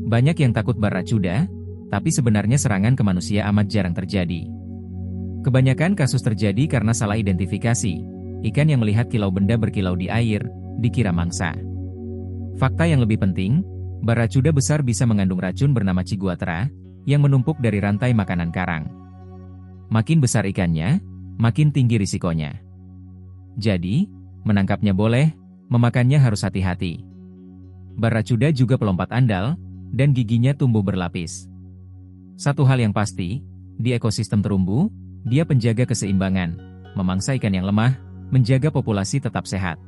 Banyak yang takut baracuda, tapi sebenarnya serangan ke manusia amat jarang terjadi. Kebanyakan kasus terjadi karena salah identifikasi. Ikan yang melihat kilau benda berkilau di air, dikira mangsa. Fakta yang lebih penting, baracuda besar bisa mengandung racun bernama ciguatera, yang menumpuk dari rantai makanan karang. Makin besar ikannya, makin tinggi risikonya. Jadi, menangkapnya boleh, memakannya harus hati-hati. Baracuda juga pelompat andal, dan giginya tumbuh berlapis. Satu hal yang pasti, di ekosistem terumbu, dia penjaga keseimbangan, memangsa ikan yang lemah, menjaga populasi tetap sehat.